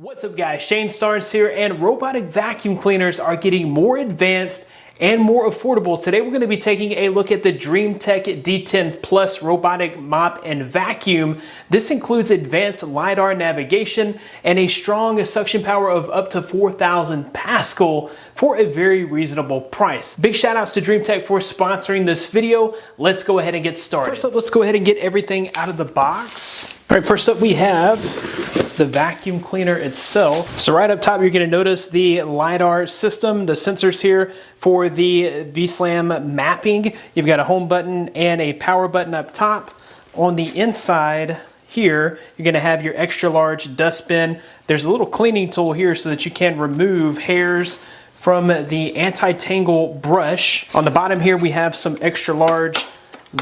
What's up guys, Shane Starnes here, and robotic vacuum cleaners are getting more advanced and more affordable. Today we're going to be taking a look at the DreameBot D10 Plus robotic mop and vacuum. This includes advanced LiDar navigation and a strong suction power of up to 4,000 Pascal for a very reasonable price. Big shout outs to DreameTech for sponsoring this video. Let's go ahead and get started. First up, let's go ahead and get everything out of the box. All right, first up we have the vacuum cleaner itself. So right up top, you're going to notice the LiDAR system, the sensors here for the V-Slam mapping. You've got a home button and a power button up top. On the inside here, you're going to have your extra large dustbin. There's a little cleaning tool here so that you can remove hairs from the anti-tangle brush. On the bottom here, we have some extra large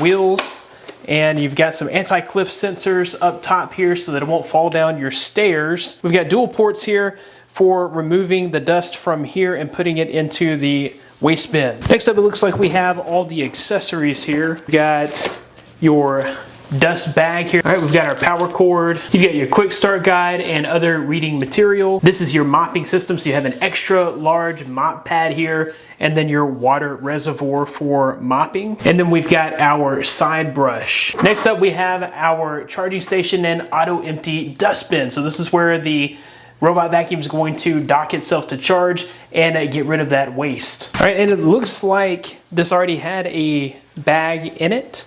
wheels. And you've got some anti-cliff sensors up top here so that it won't fall down your stairs. We've got dual ports here for removing the dust from here and putting it into the waste bin. Next up, it looks like we have all the accessories here. We've got your dust bag here. All right, we've got our power cord. You've got your quick start guide and other reading material. This is your mopping system, so you have an extra large mop pad here, and then your water reservoir for mopping. And then we've got our side brush. Next up, we have our charging station and auto empty dustbin. So this is where the robot vacuum is going to dock itself to charge and get rid of that waste. All right, and it looks like this already had a bag in it.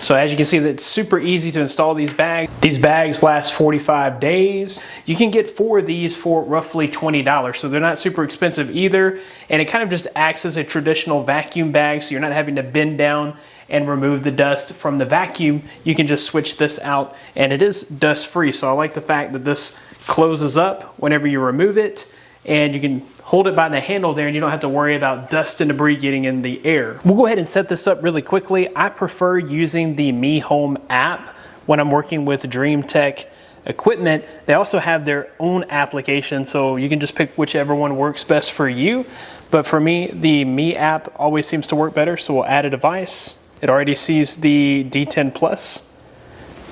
So as you can see, it's super easy to install these bags. These bags last 45 days. You can get 4 of these for roughly $20, so they're not super expensive either. And it kind of just acts as a traditional vacuum bag, so you're not having to bend down and remove the dust from the vacuum. You can just switch this out, and it is dust free. So I like the fact that this closes up whenever you remove it, and you can hold it by the handle there and you don't have to worry about dust and debris getting in the air. We'll go ahead and set this up really quickly. I prefer using the Mi Home app when I'm working with DreameTech equipment. They also have their own application, so you can just pick whichever one works best for you. But for me, the Mi app always seems to work better, so we'll add a device. It already sees the D10 Plus.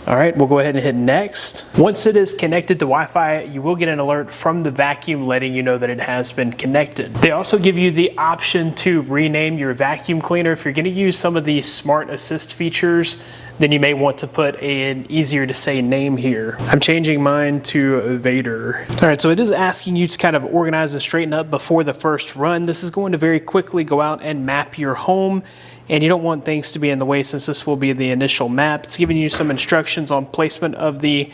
All right, we'll go ahead and hit next. Once it is connected to Wi-Fi, you will get an alert from the vacuum letting you know that it has been connected. They also give you the option to rename your vacuum cleaner. If you're gonna use some of the smart assist features, then you may want to put an easier to say name here. I'm changing mine to Vader. All right, so it is asking you to kind of organize and straighten up before the first run. This is going to very quickly go out and map your home, and you don't want things to be in the way since this will be the initial map. It's giving you some instructions on placement of the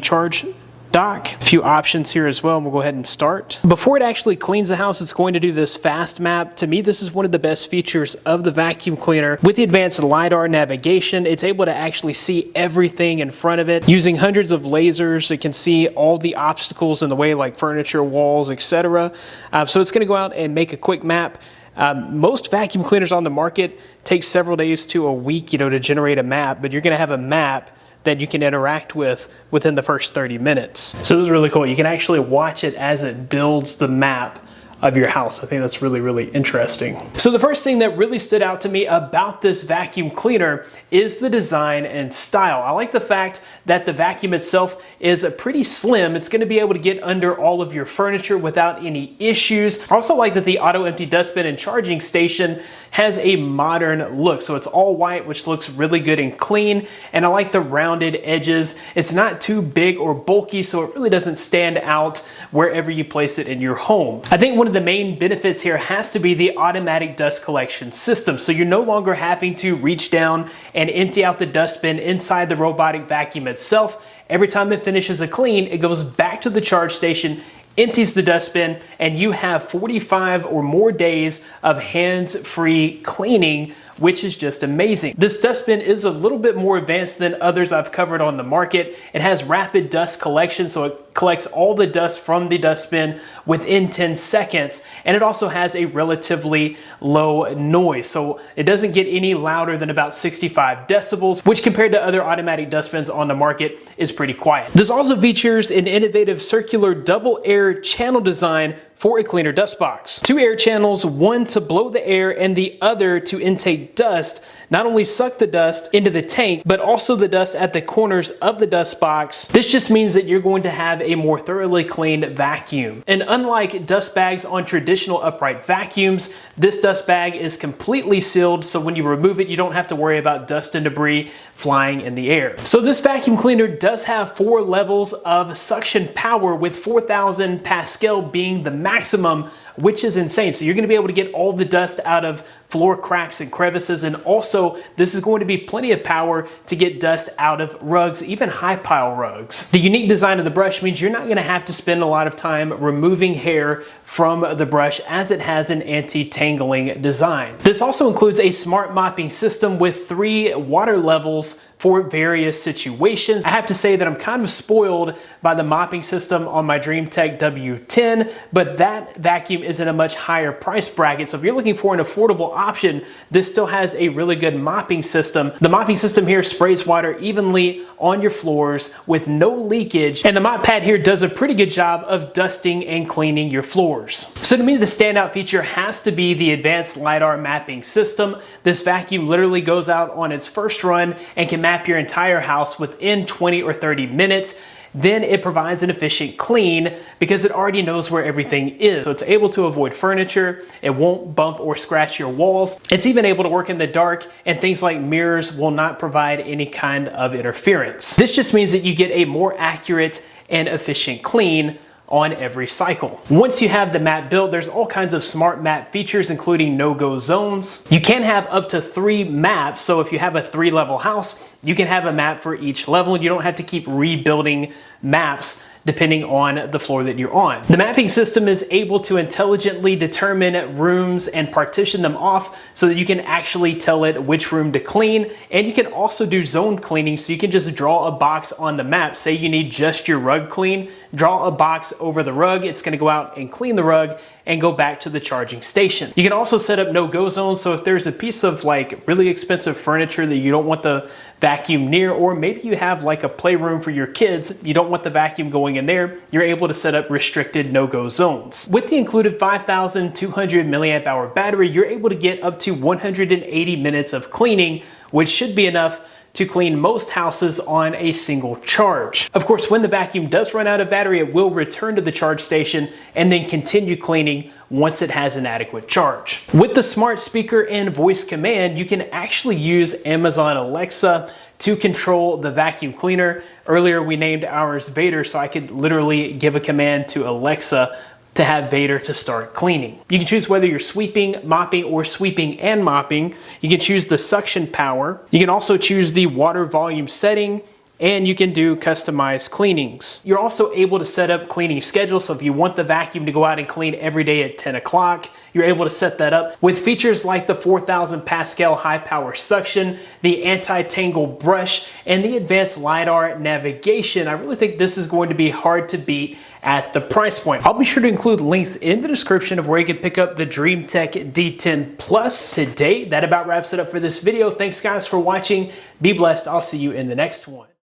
charge dock. A few options here as well, and we'll go ahead and start. Before it actually cleans the house, it's going to do this fast map. To me, this is one of the best features of the vacuum cleaner. With the advanced LiDAR navigation, it's able to actually see everything in front of it. Using hundreds of lasers, it can see all the obstacles in the way, like furniture, walls, etc. So it's gonna go out and make a quick map. Most vacuum cleaners on the market take several days to a week, to generate a map, but you're gonna have a map that you can interact with within the first 30 minutes. So this is really cool. You can actually watch it as it builds the map of your house. I think that's really, really interesting. So the first thing that really stood out to me about this vacuum cleaner is the design and style. I like the fact that the vacuum itself is pretty slim. It's gonna be able to get under all of your furniture without any issues. I also like that the auto empty dustbin and charging station has a modern look. So it's all white, which looks really good and clean. And I like the rounded edges. It's not too big or bulky, so it really doesn't stand out wherever you place it in your home. I think one of the main benefits here has to be the automatic dust collection system. So you're no longer having to reach down and empty out the dustbin inside the robotic vacuum itself. Every time it finishes a clean, it goes back to the charge station, empties the dustbin, and you have 45 or more days of hands-free cleaning, which is just amazing. This dustbin is a little bit more advanced than others I've covered on the market. It has rapid dust collection, so it collects all the dust from the dustbin within 10 seconds. And it also has a relatively low noise, so it doesn't get any louder than about 65 decibels, which compared to other automatic dustbins on the market is pretty quiet. This also features an innovative circular double air channel design for a cleaner dust box. 2 air channels, one to blow the air and the other to intake dust. not only suck the dust into the tank, but also the dust at the corners of the dust box. This just means that you're going to have a more thoroughly cleaned vacuum. And unlike dust bags on traditional upright vacuums, this dust bag is completely sealed, so when you remove it, you don't have to worry about dust and debris flying in the air. So this vacuum cleaner does have 4 levels of suction power, with 4,000 Pascal being the maximum, which is insane. So you're going to be able to get all the dust out of floor cracks and crevices, and also this is going to be plenty of power to get dust out of rugs, even high pile rugs. The unique design of the brush means you're not going to have to spend a lot of time removing hair from the brush, as it has an anti-tangling design. This also includes a smart mopping system with 3 water levels for various situations. I have to say that I'm kind of spoiled by the mopping system on my DreameTech W10, but that vacuum is in a much higher price bracket. So if you're looking for an affordable option, this still has a really good mopping system. The mopping system here sprays water evenly on your floors with no leakage, and the mop pad here does a pretty good job of dusting and cleaning your floors. So to me, the standout feature has to be the advanced LiDar mapping system. This vacuum literally goes out on its first run and can map your entire house within 20 or 30 minutes. Then it provides an efficient clean because it already knows where everything is. So it's able to avoid furniture, it won't bump or scratch your walls. It's even able to work in the dark, and things like mirrors will not provide any kind of interference. This just means that you get a more accurate and efficient clean on every cycle. Once you have the map built, there's all kinds of smart map features, including no-go zones. You can have up to 3 maps, so if you have a 3-level house, you can have a map for each level. You don't have to keep rebuilding maps depending on the floor that you're on. The mapping system is able to intelligently determine rooms and partition them off so that you can actually tell it which room to clean, and you can also do zone cleaning, so you can just draw a box on the map. Say you need just your rug clean, draw a box over the rug, it's gonna go out and clean the rug and go back to the charging station. You can also set up no-go zones, so if there's a piece of like really expensive furniture that you don't want the vacuum near, or maybe you have like a playroom for your kids, you don't want the vacuum going in there, you're able to set up restricted no-go zones. With the included 5,200 milliamp hour battery, you're able to get up to 180 minutes of cleaning, which should be enough to clean most houses on a single charge. Of course, when the vacuum does run out of battery, it will return to the charge station and then continue cleaning once it has an adequate charge. With the smart speaker and voice command, you can actually use Amazon Alexa to control the vacuum cleaner. Earlier, we named ours Vader, so I could literally give a command to Alexa to have Vader to start cleaning. You can choose whether you're sweeping, mopping, or sweeping and mopping. You can choose the suction power. You can also choose the water volume setting, and you can do customized cleanings. You're also able to set up cleaning schedules, so if you want the vacuum to go out and clean every day at 10 o'clock, you're able to set that up with features like the 4,000 Pascal high power suction, the anti-tangle brush, and the advanced LiDAR navigation. I really think this is going to be hard to beat at the price point. I'll be sure to include links in the description of where you can pick up the DreameTech D10 Plus today. That about wraps it up for this video. Thanks guys for watching. Be blessed. I'll see you in the next one.